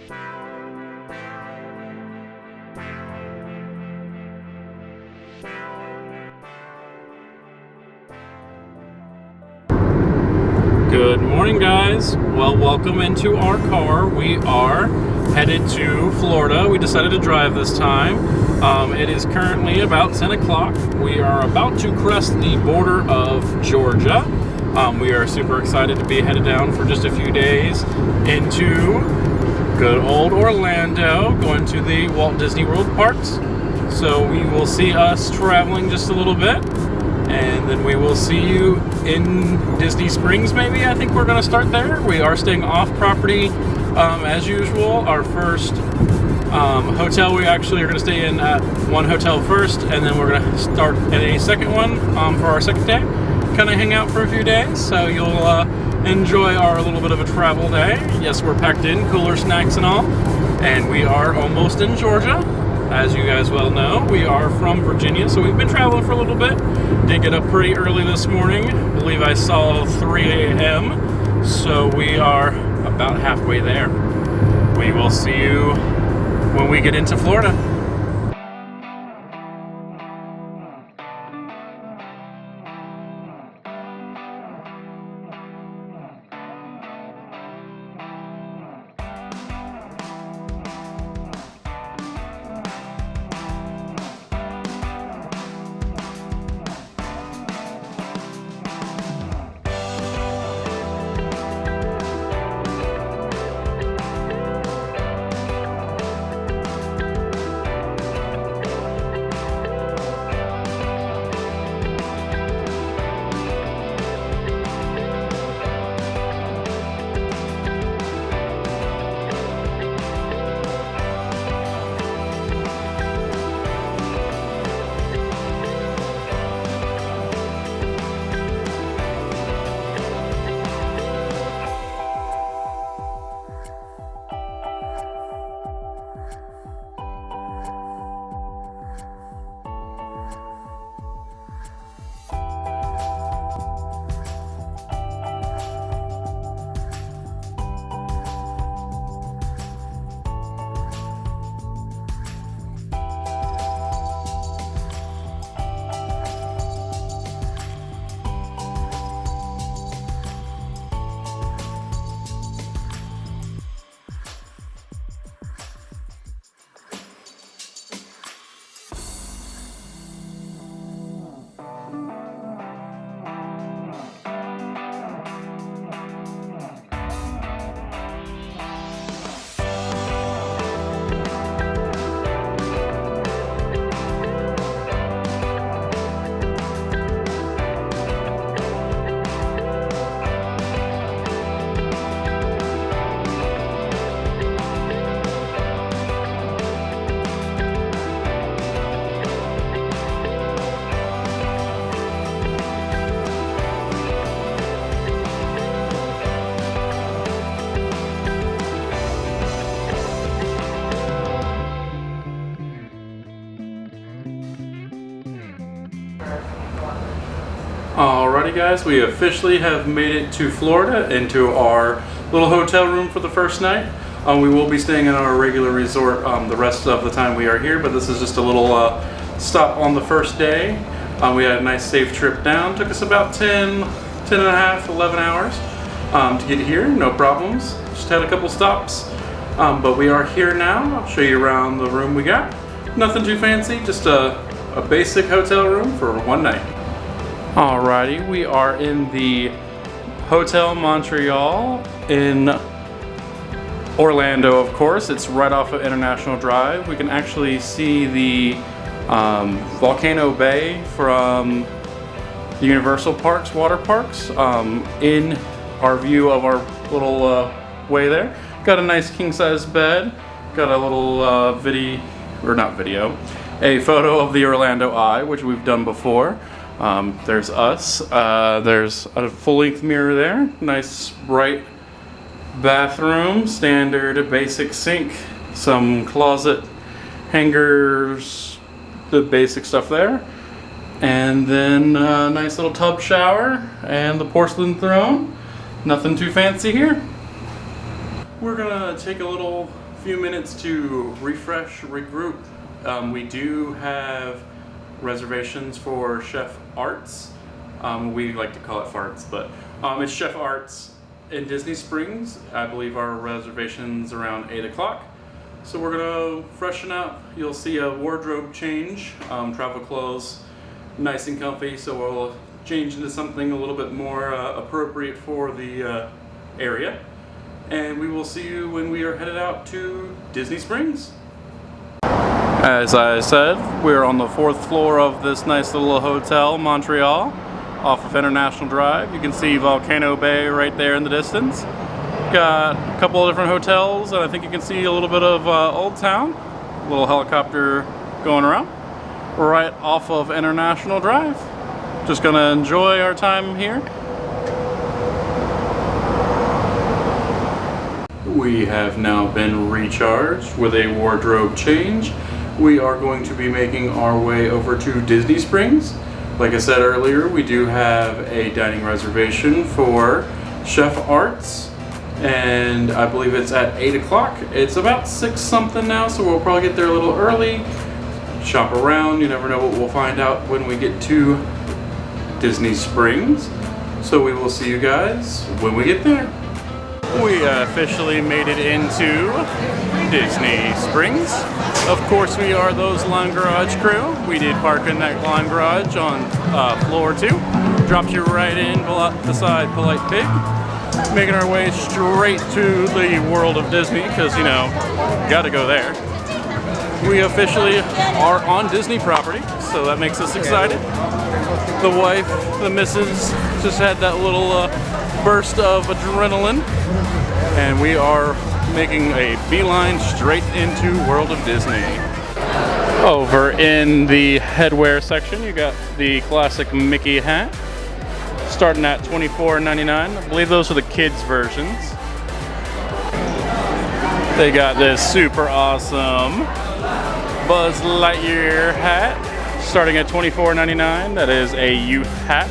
Good morning, guys. Well, welcome into our car. We are headed to Florida. We decided to drive this time. It is currently about 10 o'clock. We are about to crest the border of Georgia. We are super excited to be headed down for just a few days into good old Orlando, going to the Walt Disney World parks. So we will see us traveling just a little bit. And then we will see you in Disney Springs, maybe. I think we're going to start there. We are staying off property as usual. Our first hotel, we actually are going to stay in at one hotel first, and then we're going to start at a second one for our second day. Kind of hang out for a few days, so you'll enjoy our little bit of a travel day. Yes, we're packed in, cooler snacks and all. And we are almost in Georgia. As you guys well know, we are from Virginia, so we've been traveling for a little bit. Did get up pretty early this morning. I believe I saw 3 a.m. So we are about halfway there. We will see you when we get into Florida. Alrighty guys, we officially have made it to Florida, into our little hotel room for the first night. We will be staying in our regular resort the rest of the time we are here, but this is just a little stop on the first day. We had a nice safe trip down. Took us about 10 and a half, 11 hours to get here, no problems. Just had a couple stops, but we are here now. I'll show you around the room we got. Nothing too fancy, just a basic hotel room for one night. Alrighty, we are in the Hotel Montreal in Orlando, of course. It's right off of International Drive. We can actually see the Volcano Bay from the Universal Parks, water parks, in our view of our little way there. Got a nice king-size bed. Got a little a photo of the Orlando Eye, which we've done before. There's us. There's a full-length mirror there. Nice bright bathroom, standard basic sink, some closet hangers, the basic stuff there. And then a nice little tub shower and the porcelain throne. Nothing too fancy here. We're gonna take a little few minutes to refresh, regroup. We do have reservations for Chef Arts. We like to call it Farts, but it's Chef Arts in Disney Springs. I believe our reservation's around 8 o'clock. So we're gonna freshen up. You'll see a wardrobe change, travel clothes, nice and comfy. So we'll change into something a little bit more appropriate for the area. And we will see you when we are headed out to Disney Springs. As I said, we're on the 4th floor of this nice little hotel, Montreal, off of International Drive. You can see Volcano Bay right there in the distance. Got a couple of different hotels, and I think you can see a little bit of Old Town. A little helicopter going around. Right off of International Drive. Just gonna enjoy our time here. We have now been recharged with a wardrobe change. We are going to be making our way over to Disney Springs. Like I said earlier, we do have a dining reservation for Chef Arts, and I believe it's at 8 o'clock. It's about 6 something now, so we'll probably get there a little early. Shop around, you never know what we'll find out when we get to Disney Springs. So we will see you guys when we get there. We officially made it into Disney Springs. Of course, we are those Lawn Garage crew. We did park in that Lawn Garage on floor 2. Dropped you right in beside Polite Pig. Making our way straight to the world of Disney, because, you know, gotta go there. We officially are on Disney property, so that makes us excited. The wife, the missus, just had that little burst of adrenaline, and we are making a beeline straight into World of Disney. Over in the headwear section, you got the classic Mickey hat, starting at $24.99. I believe those are the kids' versions. They got this super awesome Buzz Lightyear hat, starting at $24.99. That is a youth hat.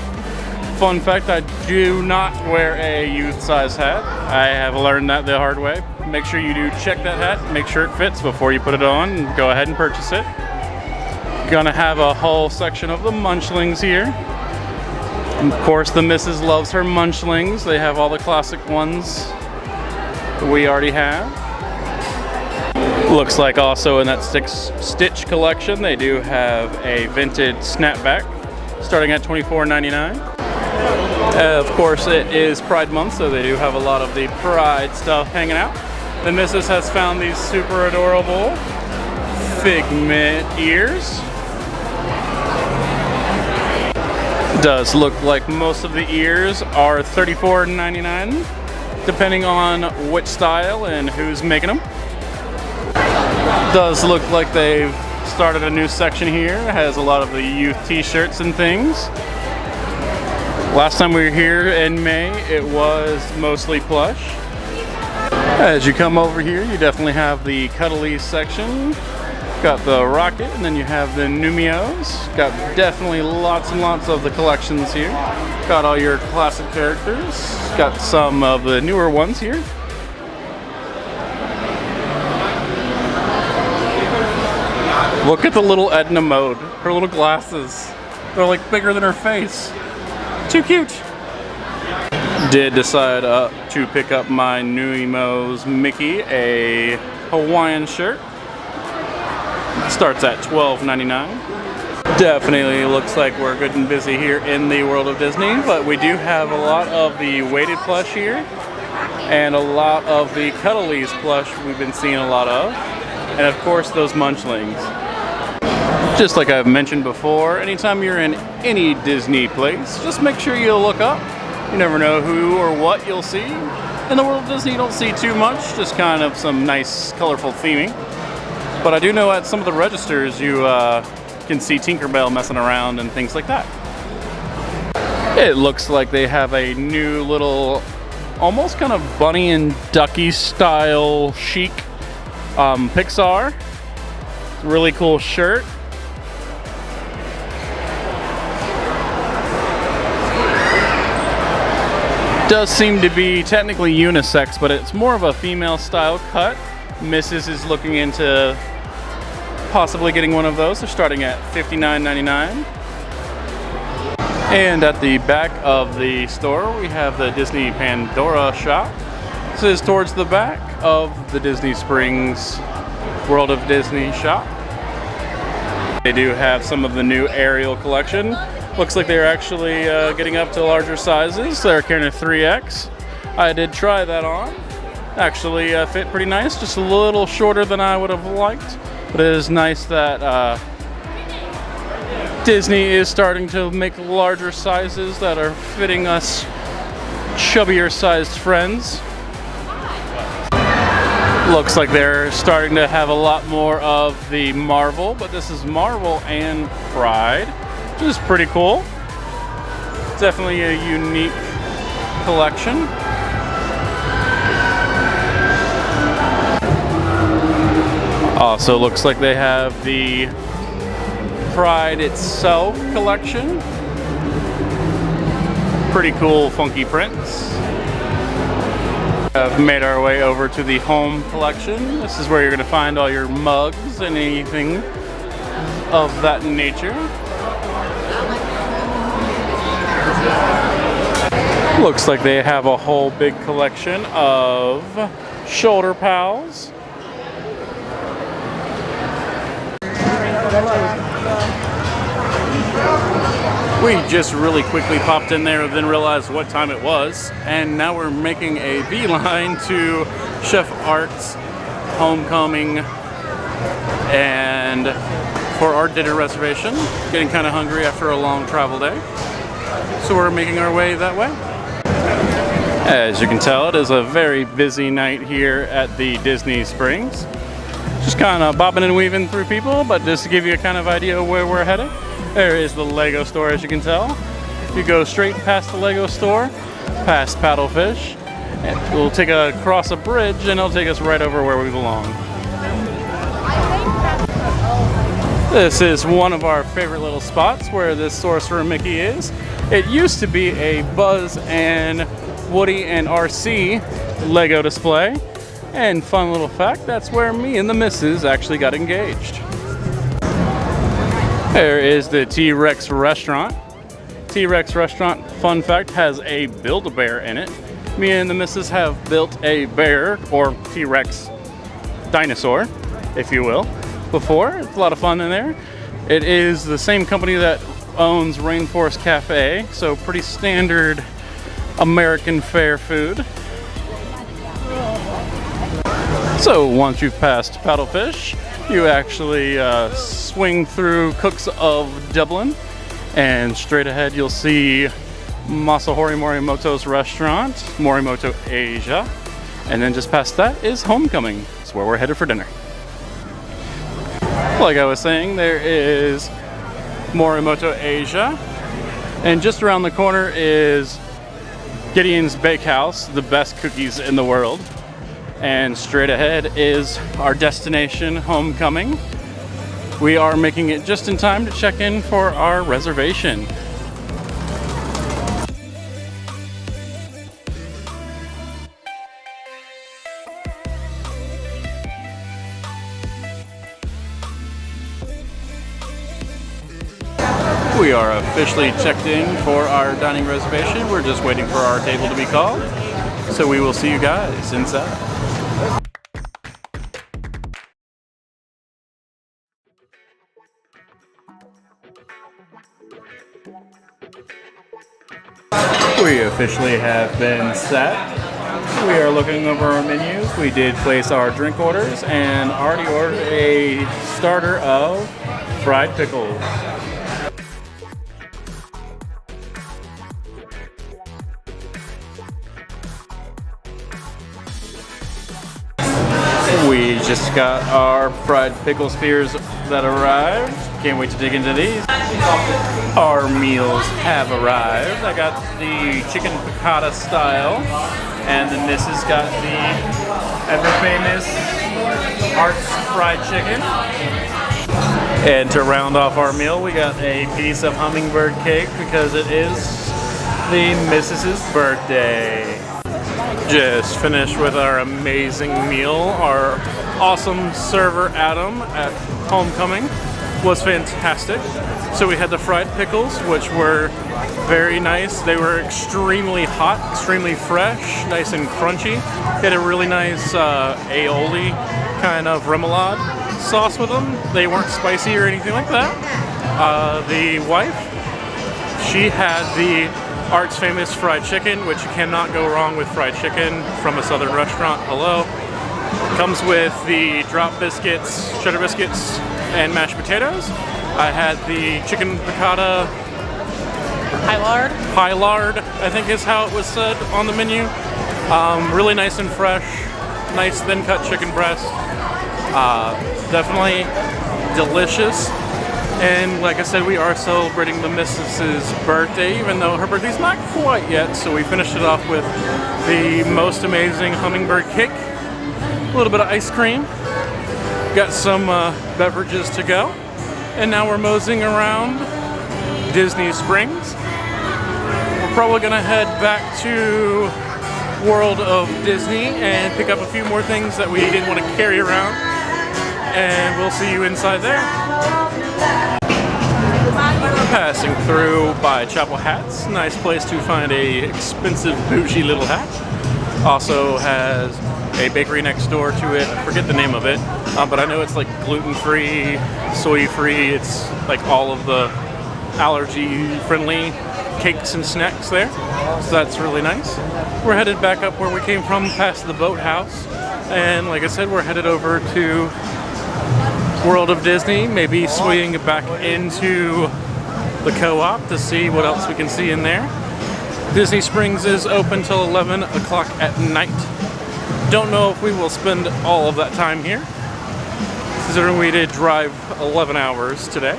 Fun fact, I do not wear a youth size hat. I have learned that the hard way. Make sure you do check that hat, make sure it fits before you put it on, and go ahead and purchase it. Gonna have a whole section of the Munchlings here. And of course, the missus loves her Munchlings. They have all the classic ones that we already have. Looks like also in that Stitch collection, they do have a vintage snapback, starting at $24.99. Of course, it is Pride Month, so they do have a lot of the Pride stuff hanging out. The missus has found these super adorable Figment ears. Does look like most of the ears are $34.99, depending on which style and who's making them. Does look like they've started a new section here. It has a lot of the youth t-shirts and things. Last time we were here in May, it was mostly plush. As you come over here, you definitely have the Cuddlies section. Got the Rocket, and then you have the Numios. Got definitely lots and lots of the collections here. Got all your classic characters. Got some of the newer ones here. Look at the little Edna Mode. Her little glasses. They're like bigger than her face. Too cute. Did decide to pick up my Nuimo's Mickey, a Hawaiian shirt. Starts at $12.99. Definitely looks like we're good and busy here in the World of Disney, but we do have a lot of the weighted plush here and a lot of the Cuddlies plush we've been seeing a lot of, and of course those Munchlings. Just like I've mentioned before, anytime you're in any Disney place, just make sure you look up. You never know who or what you'll see. In the World of Disney, you don't see too much, just kind of some nice, colorful theming. But I do know at some of the registers you can see Tinkerbell messing around and things like that. It looks like they have a new little, almost kind of Bunny and Ducky style chic Pixar. Really cool shirt. Does seem to be technically unisex, but it's more of a female style cut. Mrs. is looking into possibly getting one of those. They're starting at $59.99. And at the back of the store, we have the Disney Pandora shop. This is towards the back of the Disney Springs World of Disney shop. They do have some of the new Ariel collection. Looks like they're actually getting up to larger sizes. They're carrying a 3X. I did try that on. Actually fit pretty nice, just a little shorter than I would have liked. But it is nice that Disney is starting to make larger sizes that are fitting us chubbier sized friends. Looks like they're starting to have a lot more of the Marvel, but this is Marvel and Pride, which is pretty cool. Definitely a unique collection. Also looks like they have the Pride itself collection. Pretty cool, funky prints. I've made our way over to the home collection. This is where you're going to find all your mugs and anything of that nature. Looks like they have a whole big collection of shoulder pals. We just really quickly popped in there and then realized what time it was, and now we're making a beeline to Chef Art's Homecoming and for our dinner reservation. Getting kind of hungry after a long travel day, so we're making our way that way. As you can tell, it is a very busy night here at the Disney Springs. Just kind of bobbing and weaving through people, but just to give you a kind of idea of where we're headed. There is the Lego store, as you can tell. You go straight past the Lego store, past Paddlefish, and we'll take across a bridge and it'll take us right over where we belong. This is one of our favorite little spots where this Sorcerer Mickey is. It used to be a Buzz and Woody and RC Lego display. And fun little fact, that's where me and the missus actually got engaged. There is the T-Rex restaurant. T-Rex restaurant, fun fact, has a Build-A-Bear in it. Me and the missus have built a bear, or T-Rex dinosaur, if you will, before. It's a lot of fun in there. It is the same company that owns Rainforest Cafe, so pretty standard American fare food. So once you've passed Paddlefish, you actually swing through Cooks of Dublin, and straight ahead you'll see Masahori Morimoto's restaurant, Morimoto Asia, and then just past that is Homecoming. That's where we're headed for dinner. Like I was saying, there is Morimoto Asia, and just around the corner is Gideon's Bakehouse, the best cookies in the world. And straight ahead is our destination, Homecoming. We are making it just in time to check in for our reservation. We are officially checked in for our dining reservation. We're just waiting for our table to be called. So we will see you guys inside. We officially have been set. We are looking over our menus. We did place our drink orders and already ordered a starter of fried pickles. We just got our fried pickle spears that arrived. Can't wait to dig into these. Our meals have arrived. I got the chicken piccata style, and the missus got the ever famous Art's fried chicken. And to round off our meal, we got a piece of hummingbird cake because it is the missus's birthday. Just finished with our amazing meal. Our awesome server Adam at Homecoming was fantastic. So we had the fried pickles, which were very nice. They were extremely hot, extremely fresh, nice and crunchy. They had a really nice aioli kind of remoulade sauce with them. They weren't spicy or anything like that. The wife, she had the Art's famous fried chicken, which you cannot go wrong with fried chicken from a southern restaurant. Hello. Comes with the drop biscuits, cheddar biscuits, and mashed potatoes. I had the chicken piccata high lard, I think is how it was said on the menu. Really nice and fresh, nice thin cut chicken breast. Definitely delicious. And like I said, we are celebrating the missus's birthday, even though her birthday's not quite yet. So we finished it off with the most amazing hummingbird cake, a little bit of ice cream, got some beverages to go, and now we're moseying around Disney Springs. We're probably gonna head back to World of Disney and pick up a few more things that we didn't want to carry around, and we'll see you inside there. Passing through by Chapel Hats, nice place to find a expensive bougie little hat. Also has a bakery next door to it. I forget the name of it, but I know it's like gluten-free, soy-free. It's like all of the allergy-friendly cakes and snacks there. So that's really nice. We're headed back up where we came from, past the boathouse, and like I said, we're headed over to World of Disney, maybe swing back into the co-op to see what else we can see in there. Disney Springs is open till 11 o'clock at night. Don't know if we will spend all of that time here, considering we did drive 11 hours today.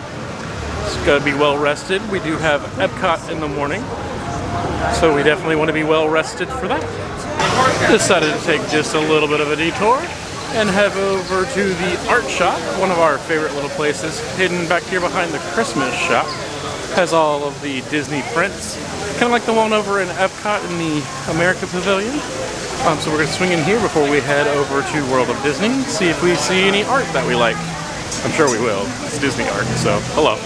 It's got to be well rested. We do have Epcot in the morning, so we definitely want to be well rested for that. Decided to take just a little bit of a detour and head over to the art shop, one of our favorite little places, hidden back here behind the Christmas shop. Has all of the Disney prints, kind of like the one over in Epcot in the America Pavilion. So we're going to swing in here before we head over to World of Disney, see if we see any art that we like. I'm sure we will. It's Disney art, so hello.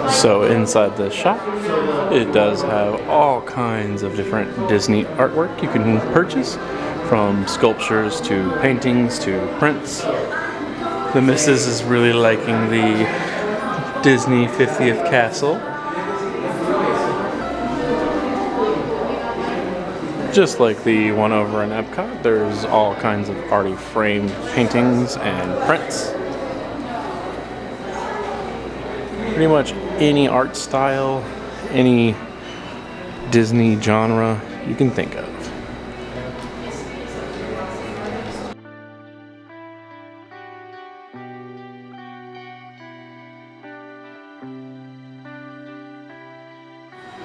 So inside the shop, it does have all kinds of different Disney artwork you can purchase, from sculptures to paintings to prints. The missus is really liking the Disney 50th Castle. Just like the one over in Epcot, there's all kinds of arty framed paintings and prints. Pretty much any art style, any Disney genre you can think of.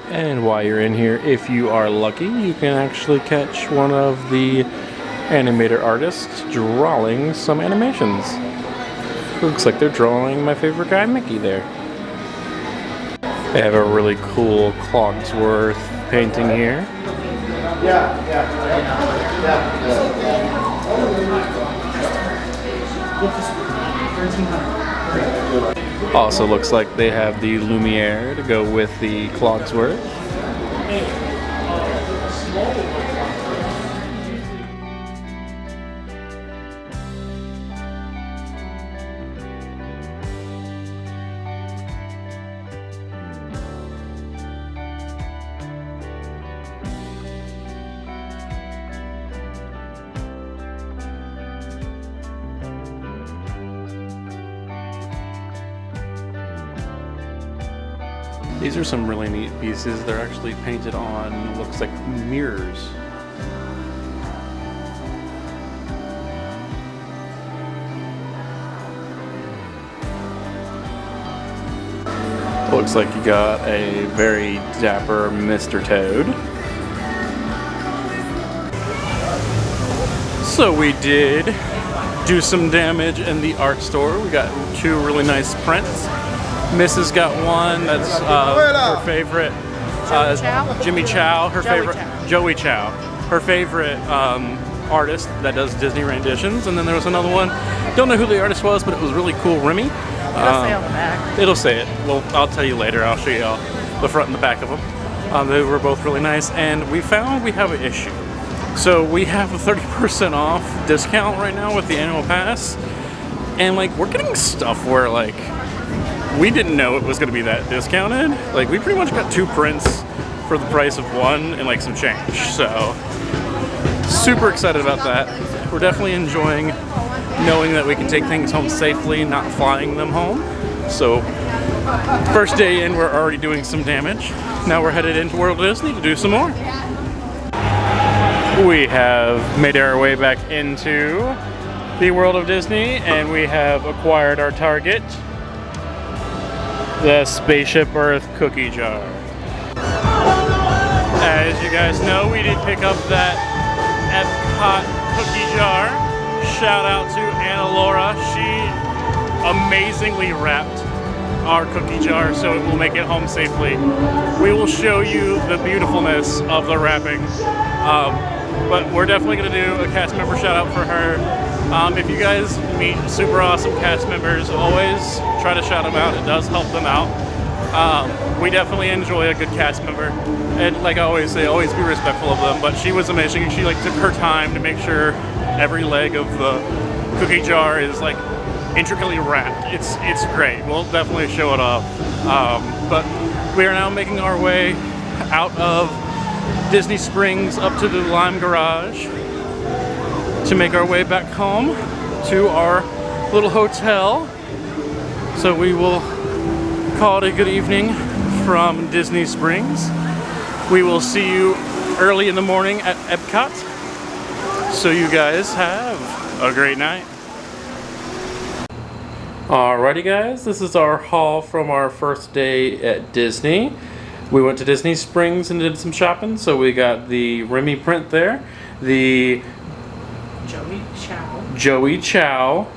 And while you're in here, if you are lucky, you can actually catch one of the animator artists drawing some animations. Looks like they're drawing my favorite guy, Mickey, there. They have a really cool Cogsworth painting here. Also looks like they have the Lumiere to go with the Cogsworth. These are some really neat pieces. They're actually painted on, looks like mirrors. Looks like you got a very dapper Mr. Toad. So we did do some damage in the art store. We got two really nice prints. Mrs. got one that's her favorite. Jimmy Chow, her favorite. Joey Chow. her favorite artist that does Disney renditions. And then there was another one, don't know who the artist was, but it was really cool, Remy. It'll say on the back. It'll say it. Well, I'll tell you later. I'll show you all the front and the back of them. They were both really nice, and we found we have an issue. So we have a 30% off discount right now with the annual pass, and like we're getting stuff where like we didn't know it was going to be that discounted. Like we pretty much got 2 prints for the price of 1 and like some change. So super excited about that. We're definitely enjoying knowing that we can take things home safely, not flying them home. So first day in, we're already doing some damage. Now we're headed into World Disney to do some more. We have made our way back into the World of Disney, and we have acquired our target, the Spaceship Earth cookie jar. As you guys know, we did pick up that Epcot cookie jar. Shout out to Anna Laura. She amazingly wrapped our cookie jar so it will make it home safely. We will show you the beautifulness of the wrapping. But we're definitely going to do a cast member shout out for her. If you guys meet super awesome cast members, always try to shout them out. It does help them out. We definitely enjoy a good cast member. And like I always say, always be respectful of them. But she was amazing. She like took her time to make sure every leg of the cookie jar is like intricately wrapped. It's great. We'll definitely show it off. But we are now making our way out of Disney Springs up to the Lime Garage to make our way back home to our little hotel. So we will call it a good evening from Disney Springs. We will see you early in the morning at Epcot. So you guys have a great night. Alrighty guys, this is our haul from our first day at Disney. We went to Disney Springs and did some shopping, so we got the Remy print there, the Joey Chow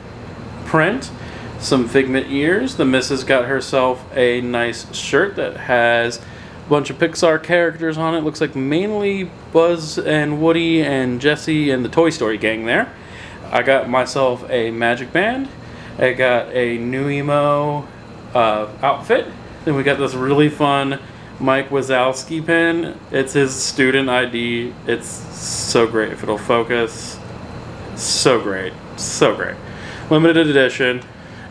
print, some Figment ears. The missus got herself a nice shirt that has a bunch of Pixar characters on it. Looks like mainly Buzz and Woody and Jessie and the Toy Story gang there. I got myself a Magic Band. I got a Nuimo outfit. Then we got this really fun Mike Wazowski pin. It's his student ID. It's so great. If it'll focus, so great. So great. Limited edition.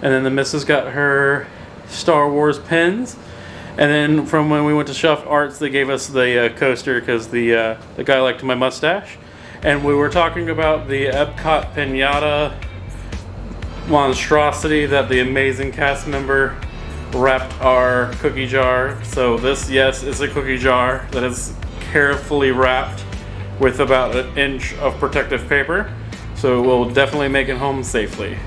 And then the missus got her Star Wars pins. And then from when we went to Shuff Arts, they gave us the coaster because the guy liked my mustache. And we were talking about the Epcot Pinata monstrosity that the amazing cast member wrapped our cookie jar. So this, yes, is a cookie jar that is carefully wrapped with about 1 inch of protective paper. So we'll definitely make it home safely.